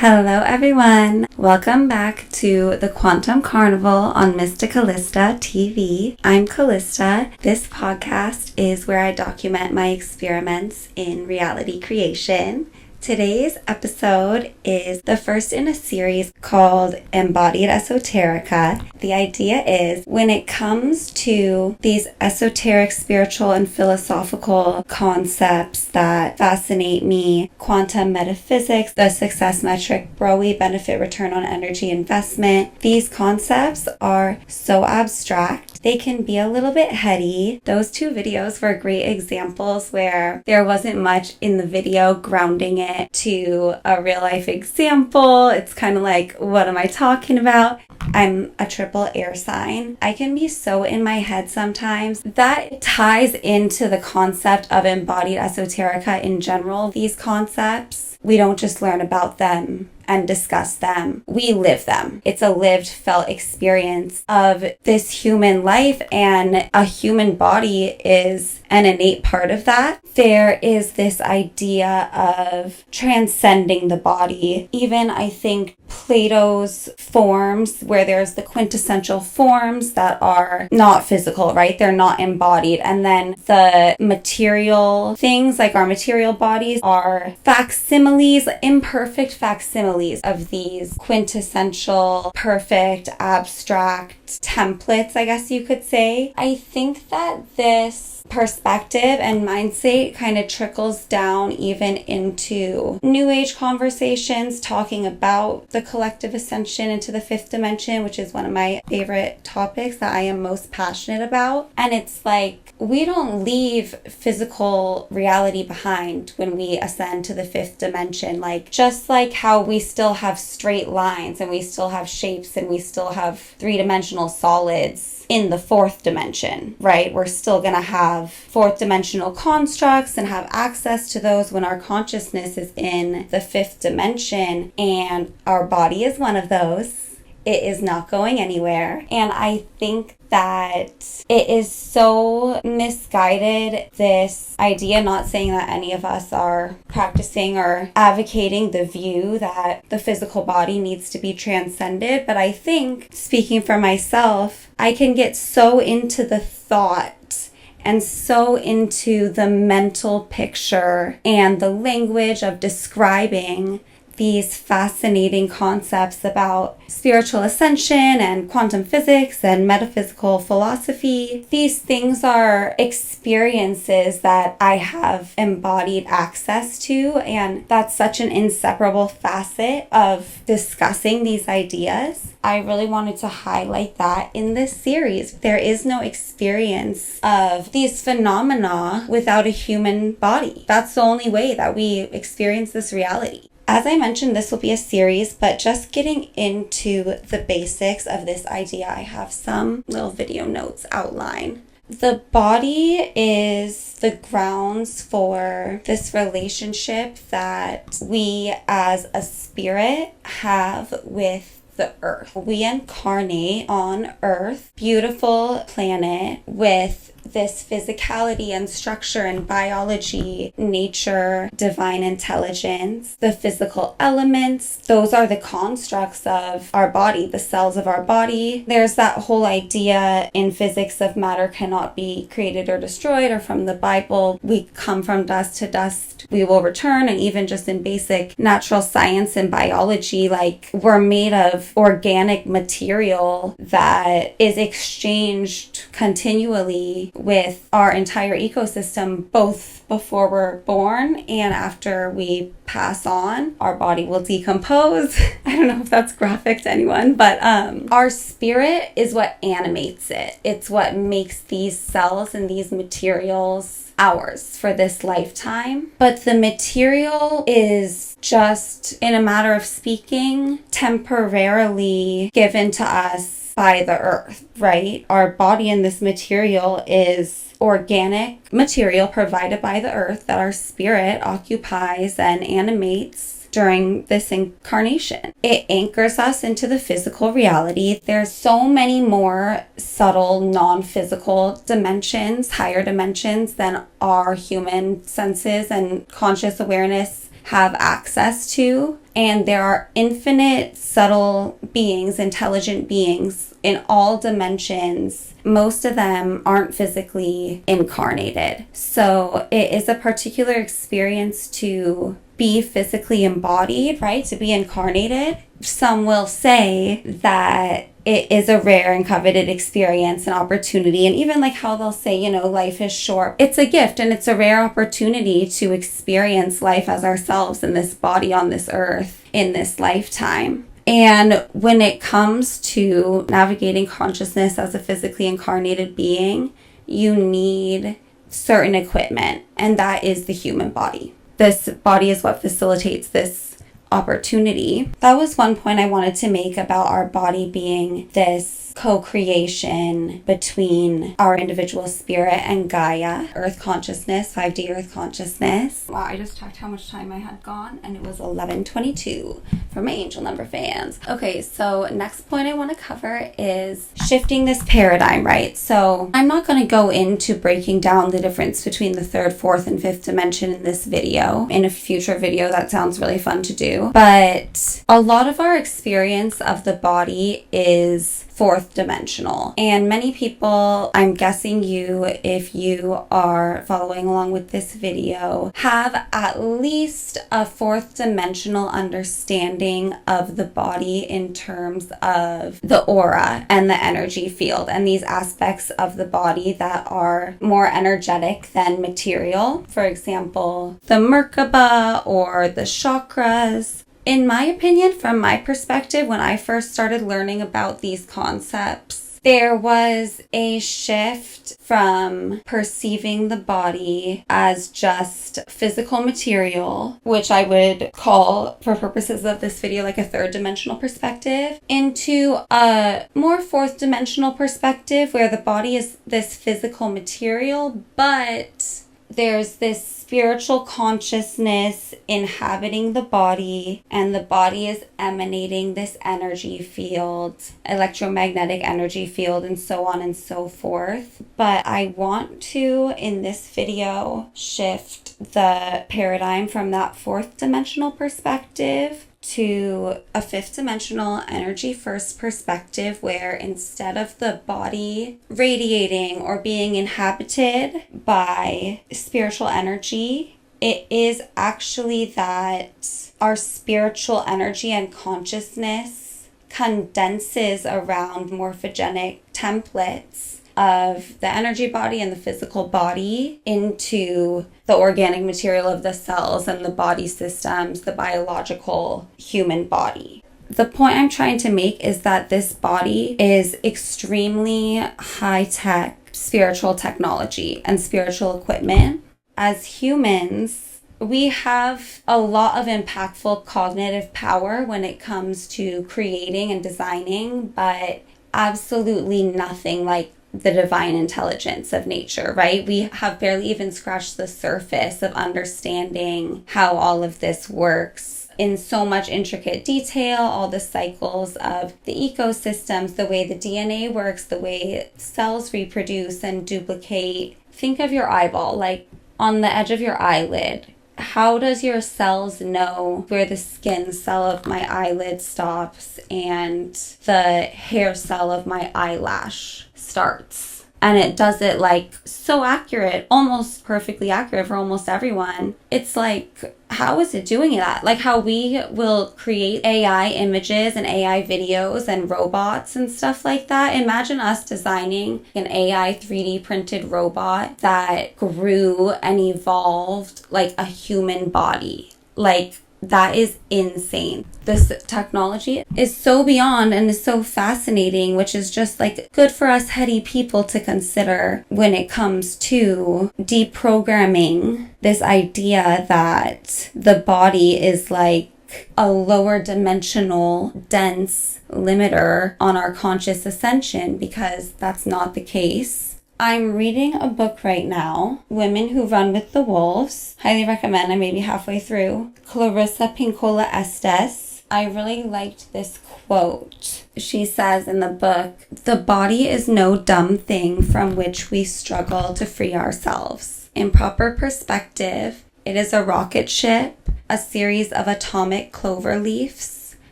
Hello everyone! Welcome back to the Quantum Carnival on Mysticalista TV. I'm Callista. This podcast is where I document my experiments in reality creation. Today's episode is the first in a series called Embodied Esoterica. The idea is when it comes to these esoteric, spiritual, and philosophical concepts that fascinate me, quantum metaphysics, the success metric, BROE, benefit return on energy investment, these concepts are so abstract. They can be a little bit heady. Those two videos were great examples where there wasn't much in the video grounding it to a real life example. It's kind of like, what am I talking about? I'm a triple air sign. I can be so in my head sometimes. That ties into the concept of embodied esoterica in general. These concepts, we don't just learn about them and discuss them. We live them. It's a lived, felt experience of this human life, and a human body is an innate part of that. There is this idea of transcending the body. Even I think Plato's forms, where there's the quintessential forms that are not physical, right? They're not embodied. And then the material things, like our material bodies, are facsimiles, imperfect facsimiles of these quintessential, perfect, abstract templates, I guess you could say. I think that this perspective and mindset kind of trickles down even into New Age conversations, talking about the collective ascension into the fifth dimension, which is one of my favorite topics that I am most passionate about. And it's like, we don't leave physical reality behind when we ascend to the fifth dimension. Like, just like how we still have straight lines and we still have shapes and we still have three-dimensional solids in the fourth dimension, right? We're still going to have fourth dimensional constructs and have access to those when our consciousness is in the fifth dimension, and our body is one of those. It is not going anywhere. And I think that it is so misguided, this idea, not saying that any of us are practicing or advocating the view that the physical body needs to be transcended, but I think, speaking for myself, I can get so into the thought and so into the mental picture and the language of describing these fascinating concepts about spiritual ascension and quantum physics and metaphysical philosophy. These things are experiences that I have embodied access to, and that's such an inseparable facet of discussing these ideas. I really wanted to highlight that in this series. There is no experience of these phenomena without a human body. That's the only way that we experience this reality. As I mentioned, this will be a series, but just getting into the basics of this idea, I have some little video notes outline. The body is the grounds for this relationship that we as a spirit have with the earth. We incarnate on Earth, beautiful planet with this physicality and structure and biology, nature, divine intelligence, the physical elements. Those are the constructs of our body, the cells of our body. There's that whole idea in physics of matter cannot be created or destroyed, or from the Bible, we come from dust to dust, we will return. And even just in basic natural science and biology, like, we're made of organic material that is exchanged continually with our entire ecosystem, both before we're born and after we pass on. Our body will decompose. I don't know if that's graphic to anyone, but our spirit is what animates it. It's what makes these cells and these materials ours for this lifetime. But the material is just, in a matter of speaking, temporarily given to us by the earth, right? Our body in this material is organic material provided by the earth that our spirit occupies and animates during this incarnation. It anchors us into the physical reality. There's so many more subtle, non-physical dimensions, higher dimensions than our human senses and conscious awareness have access to. And there are infinite subtle beings, intelligent beings in all dimensions. Most of them aren't physically incarnated. So it is a particular experience to be physically embodied, right? To be incarnated. Some will say that it is a rare and coveted experience and opportunity. And even like how they'll say, you know, life is short. It's a gift and it's a rare opportunity to experience life as ourselves in this body on this earth in this lifetime. And when it comes to navigating consciousness as a physically incarnated being, you need certain equipment, and that is the human body. This body is what facilitates this opportunity. That was one point I wanted to make about our body being this co-creation between our individual spirit and Gaia, Earth consciousness, 5D Earth consciousness. Wow, I just checked how much time I had gone and it was 11:22 for my angel number fans. Okay, so next point I want to cover is shifting this paradigm, right? So I'm not going to go into breaking down the difference between the third, fourth, and fifth dimension in this video. In a future video, that sounds really fun to do. But a lot of our experience of the body is fourth dimensional. And many people, I'm guessing you, if you are following along with this video, have at least a fourth dimensional understanding of the body in terms of the aura and the energy field and these aspects of the body that are more energetic than material. For example, the Merkaba or the chakras. In my opinion, from my perspective, when I first started learning about these concepts, there was a shift from perceiving the body as just physical material, which I would call, for purposes of this video, like a third dimensional perspective, into a more fourth dimensional perspective where the body is this physical material, but there's this spiritual consciousness inhabiting the body, and the body is emanating this energy field, electromagnetic energy field, and so on and so forth. But I want to, in this video, shift the paradigm from that fourth dimensional perspective to a fifth dimensional energy first perspective, where instead of the body radiating or being inhabited by spiritual energy, it is actually that our spiritual energy and consciousness condenses around morphogenic templates of the energy body and the physical body into the organic material of the cells and the body systems, the biological human body. The point I'm trying to make is that this body is extremely high-tech spiritual technology and spiritual equipment. As humans, we have a lot of impactful cognitive power when it comes to creating and designing, but absolutely nothing like the divine intelligence of nature, right? We have barely even scratched the surface of understanding how all of this works in so much intricate detail, all the cycles of the ecosystems, the way the DNA works, the way cells reproduce and duplicate. Think of your eyeball, like on the edge of your eyelid. How does your cells know where the skin cell of my eyelid stops and the hair cell of my eyelash starts? And it does it like so accurate, almost perfectly accurate for almost everyone. It's like, how is it doing that? Like how we will create AI images and AI videos and robots and stuff like that. Imagine us designing an AI 3D printed robot that grew and evolved like a human body. Like, that is insane. This technology is so beyond and is so fascinating, which is just like good for us heady people to consider when it comes to deprogramming this idea that the body is like a lower dimensional, dense limiter on our conscious ascension, because that's not the case. I'm reading a book right now, Women Who Run with the Wolves. Highly recommend. I may be halfway through. Clarissa Pinkola Estes. I really liked this quote. She says in the book, "The body is no dumb thing from which we struggle to free ourselves. In proper perspective, it is a rocket ship a series of atomic clover leaves,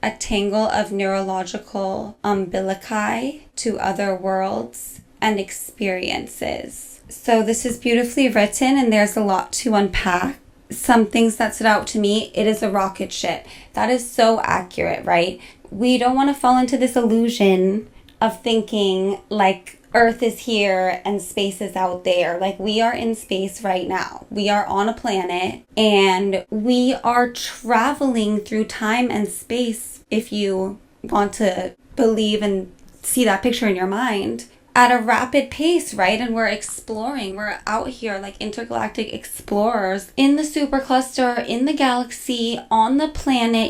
a tangle of neurological umbilici to other worlds and experiences. So this is beautifully written, and there's a lot to unpack. Some things that stood out to me, it is a rocket ship. That is so accurate, right? We don't want to fall into this illusion of thinking like Earth is here and space is out there. Like, we are in space right now. We are on a planet and we are traveling through time and space, if you want to believe and see that picture in your mind, at a rapid pace, right? And we're exploring. We're out here like intergalactic explorers in the supercluster, in the galaxy, on the planet,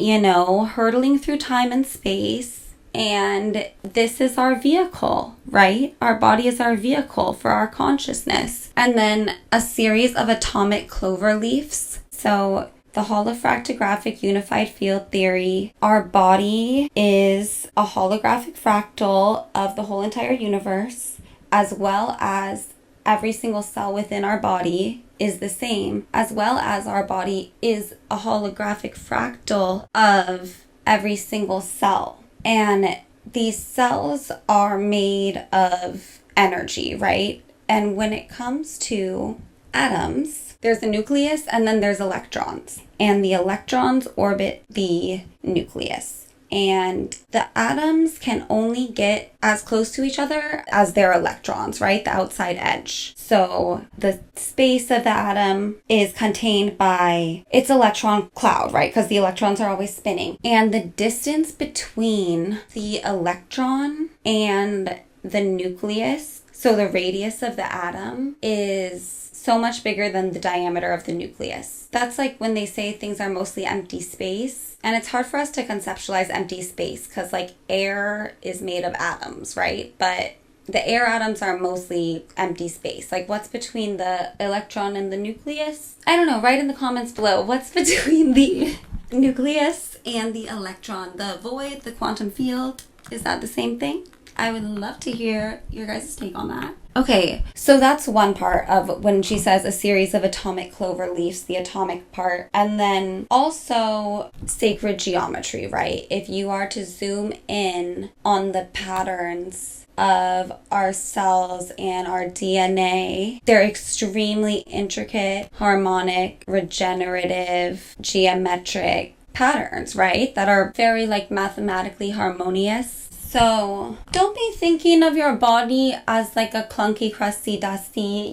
hurtling through time and space. And this is our vehicle, right? Our body is our vehicle for our consciousness. And then a series of atomic clover leaves. So the holofractographic unified field theory, our body is a holographic fractal of the whole entire universe, as well as every single cell within our body is the same, as well as our body is a holographic fractal of every single cell. And these cells are made of energy, right? And when it comes to atoms, there's a nucleus and then there's electrons. And the electrons orbit the nucleus. And the atoms can only get as close to each other as their electrons, right? The outside edge. So the space of the atom is contained by its electron cloud, right? Because the electrons are always spinning. And the distance between the electron and the nucleus, so the radius of the atom, is so much bigger than the diameter of the nucleus. That's like when they say things are mostly empty space. And it's hard for us to conceptualize empty space because like air is made of atoms, right? But the air atoms are mostly empty space. Like, what's between the electron and the nucleus? I don't know. Write in the comments below. What's between the nucleus and the electron? The void, the quantum field? Is that the same thing? I would love to hear your guys' take on that. Okay, so that's one part of when she says a series of atomic clover leaves, the atomic part. And then also sacred geometry, right? If you are to zoom in on the patterns of our cells and our DNA, they're extremely intricate, harmonic, regenerative, geometric patterns, right? That are very like mathematically harmonious. So don't be thinking of your body as like a clunky, crusty, dusty,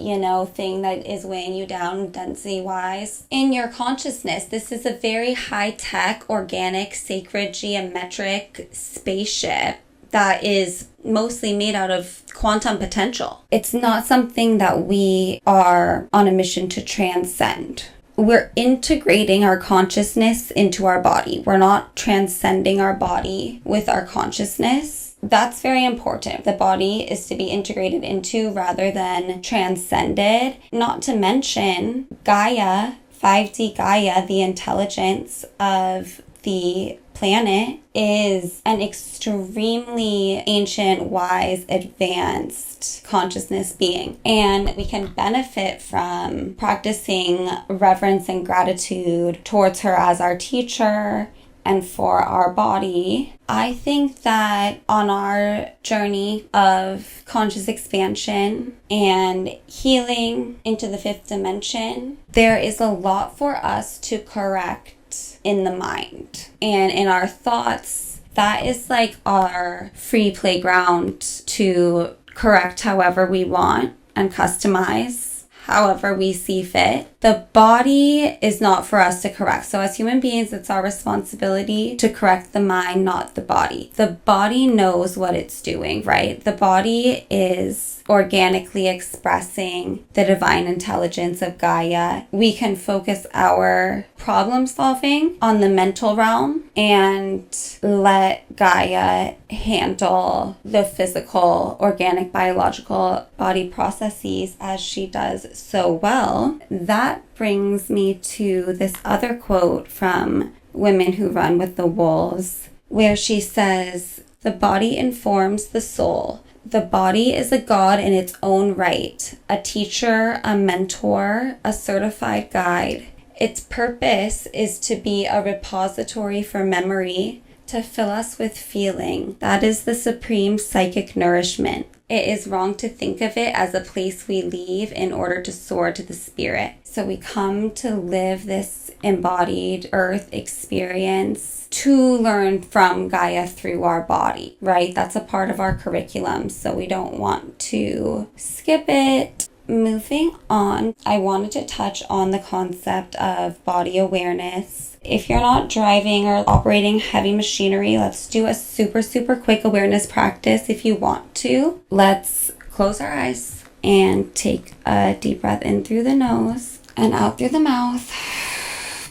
thing that is weighing you down density-wise. In your consciousness, this is a very high-tech, organic, sacred, geometric spaceship that is mostly made out of quantum potential. It's not something that we are on a mission to transcend. We're integrating our consciousness into our body. We're not transcending our body with our consciousness. That's very important. The body is to be integrated into rather than transcended. Not to mention Gaia, 5D Gaia, the intelligence of the planet, is an extremely ancient, wise, advanced consciousness being. And we can benefit from practicing reverence and gratitude towards her as our teacher and for our body. I think that on our journey of conscious expansion and healing into the fifth dimension, there is a lot for us to correct in the mind and in our thoughts. That is like our free playground to correct however we want and customize however we see fit. The body is not for us to correct. So as human beings, it's our responsibility to correct the mind, not the body. The body knows what it's doing, right? The body is organically expressing the divine intelligence of Gaia. We can focus our problem solving on the mental realm and let Gaia handle the physical, organic, biological body processes as she does so well. That brings me to this other quote from Women Who Run with the Wolves, where she says, "The body informs the soul. The body is a god in its own right, a teacher, a mentor, a certified guide. its purpose is to be a repository for memory, to fill us with feeling. That is the supreme psychic nourishment. It is wrong to think of it as a place we leave in order to soar to the spirit. So we come to live this embodied earth experience to learn from Gaia through our body, right? That's a part of our curriculum, so we don't want to skip it. Moving on, I wanted to touch on the concept of body awareness. If you're not driving or operating heavy machinery, let's do a super quick awareness practice if you want to. Let's close our eyes and take a deep breath in through the nose and out through the mouth.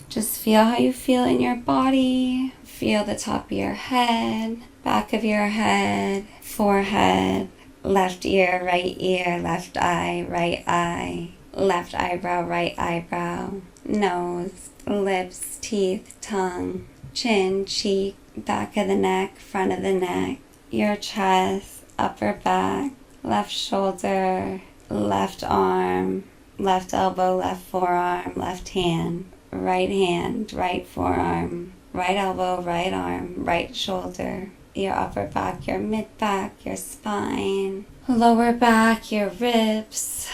Just feel how you feel in your body. Feel the top of your head, back of your head, forehead, left ear, left eye, left eyebrow, right eyebrow, nose, lips, teeth, tongue, chin, cheek, back of the neck, front of the neck, your chest, upper back, left shoulder, left arm, left elbow, left forearm, left hand, right forearm, right elbow, right arm, right shoulder, your upper back, your mid back, your spine, lower back, your ribs,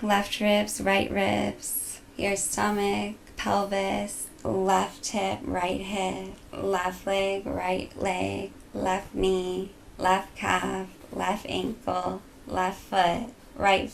left ribs, right ribs, your stomach, pelvis, left hip, left leg, left knee, left calf, left ankle, left foot, right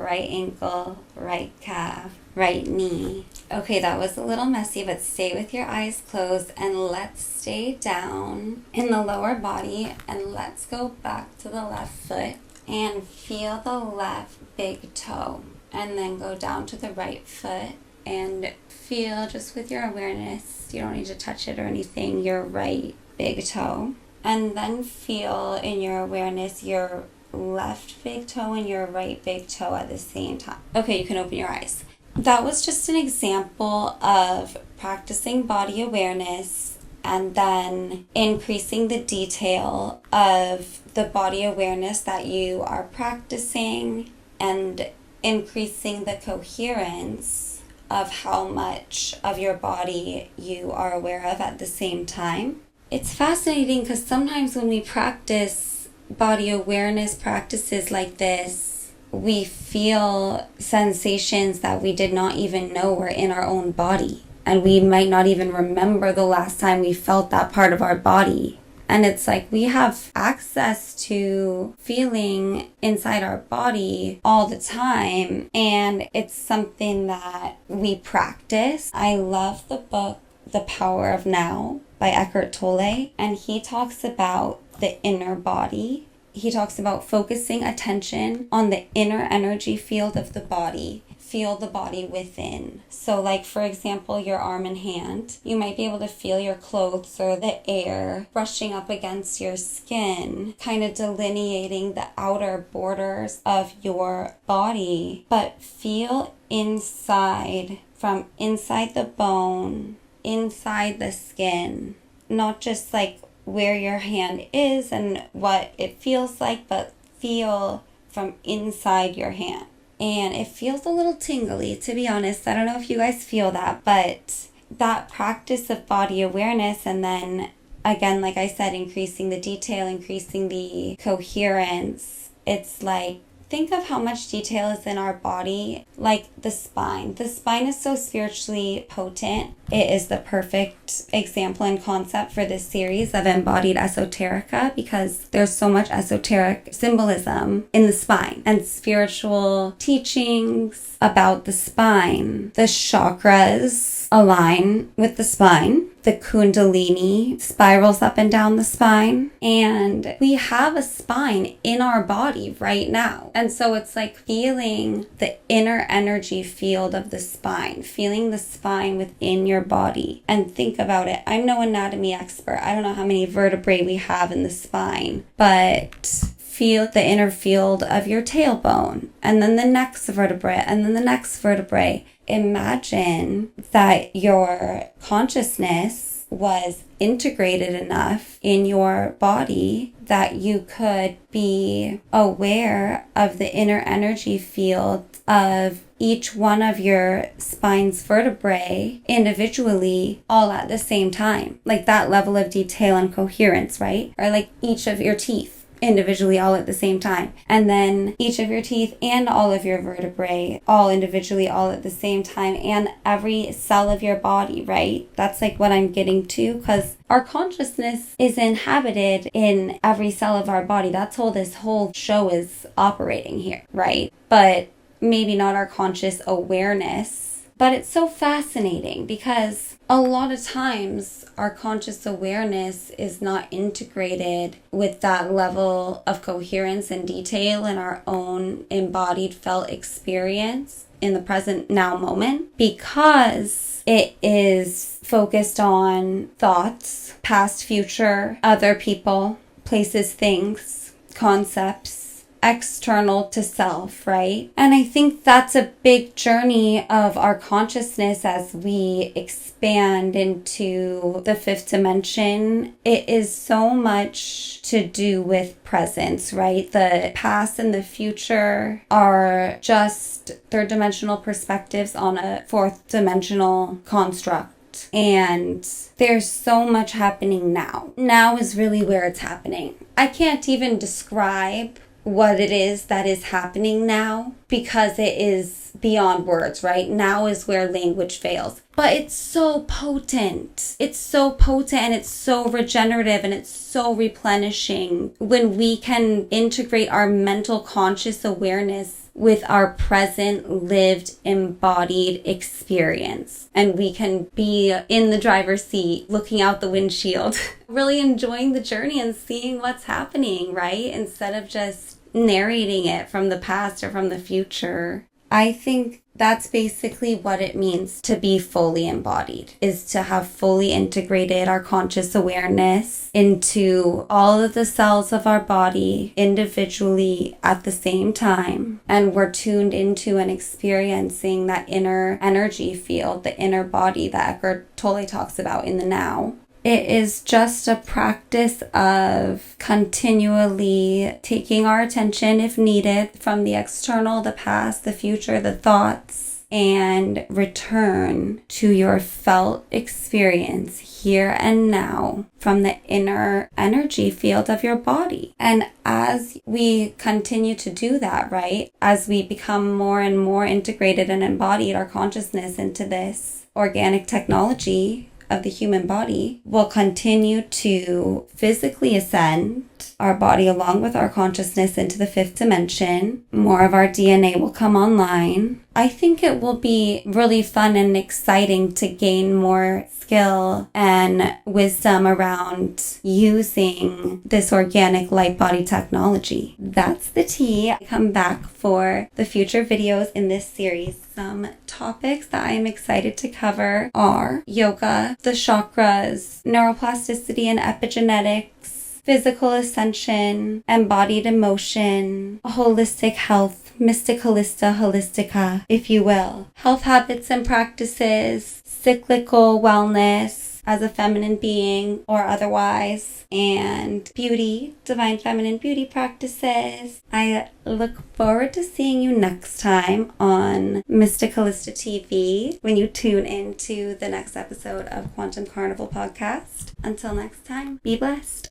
ankle, right calf, right knee. Okay, that was a little messy, but stay with your eyes closed and let's stay down in the lower body and let's go back to the left foot and feel the left big toe and then go down to the right foot and feel just with your awareness, you don't need to touch it or anything, your right big toe, and then feel in your awareness your left big toe and your right big toe at the same time. Okay, you can open your eyes. That was just an example of practicing body awareness and then increasing the detail of the body awareness that you are practicing and increasing the coherence of how much of your body you are aware of at the same time. It's fascinating because sometimes when we practice body awareness practices like this, we feel sensations that we did not even know were in our own body. And we might not even remember the last time we felt that part of our body. And it's like we have access to feeling inside our body all the time. And it's something that we practice. I love the book, The Power of Now by Eckhart Tolle. And he talks about the inner body. He talks about focusing attention on the inner energy field of the body. Feel the body within. So like, for example, your arm and hand, you might be able to feel your clothes or the air brushing up against your skin, kind of delineating the outer borders of your body. But feel inside, from inside the bone, inside the skin, not just like where your hand is and what it feels like, but feel from inside your hand. And it feels a little tingly, to be honest. I don't know if you guys feel that, but that practice of body awareness and then, again, like I said, increasing the detail, increasing the coherence, it's like, think of how much detail is in our body, like the spine. The spine is so spiritually potent. It is the perfect example and concept for this series of Embodied Esoterica because there's so much esoteric symbolism in the spine and spiritual teachings about the spine. The chakras align with the spine. The Kundalini spirals up and down the spine. And we have a spine in our body right now. And so it's like feeling the inner energy field of the spine, feeling the spine within your body. And think about it. I'm no anatomy expert. I don't know how many vertebrae we have in the spine, but feel the inner field of your tailbone, and then the next vertebrae, and then the next vertebrae. Imagine that your consciousness was integrated enough in your body that you could be aware of the inner energy field of each one of your spine's vertebrae individually all at the same time. Like that level of detail and coherence, right? Or like each of your teeth individually all at the same time. And then each of your teeth and all of your vertebrae all individually all at the same time, and every cell of your body, right? That's like what I'm getting to, because our consciousness is inhabited in every cell of our body. That's how this whole show is operating here, right? But maybe not our conscious awareness. But it's so fascinating because a lot of times our conscious awareness is not integrated with that level of coherence and detail in our own embodied felt experience in the present now moment, because it is focused on thoughts, past, future, other people, places, things, concepts, external to self, right? And I think that's a big journey of our consciousness as we expand into the fifth dimension. It is so much to do with presence, right? The past and the future are just third dimensional perspectives on a fourth dimensional construct. And there's so much happening now. Now is really where it's happening. I can't even describe what it is that is happening now, because it is beyond words, right? Now is where language fails. But it's so potent. It's so potent, and it's so regenerative, and it's so replenishing when we can integrate our mental conscious awareness with our present lived embodied experience. And we can be in the driver's seat, looking out the windshield, really enjoying the journey and seeing what's happening, right? Instead of just narrating it from the past or from the future. I think that's basically what it means to be fully embodied, is to have fully integrated our conscious awareness into all of the cells of our body individually at the same time. And we're tuned into and experiencing that inner energy field, the inner body that Eckhart Tolle talks about in the now. It is just a practice of continually taking our attention, if needed, from the external, the past, the future, the thoughts, and return to your felt experience here and now from the inner energy field of your body. And as we continue to do that, right, as we become more and more integrated and embodied our consciousness into this organic technology of the human body, will continue to physically ascend our body along with our consciousness into the fifth dimension. More of our DNA will come online. I think it will be really fun and exciting to gain more skill and wisdom around using this organic light body technology. That's the tea. I come back for the future videos in this series. Some topics that I'm excited to cover are yoga, the chakras, neuroplasticity and epigenetics, physical ascension, embodied emotion, holistic health, mysticalista holistica, if you will, health habits and practices, cyclical wellness as a feminine being or otherwise, and beauty, divine feminine beauty practices. I look forward to seeing you next time on Mysticalista TV when you tune into the next episode of Quantum Carnival podcast. Until next time, be blessed.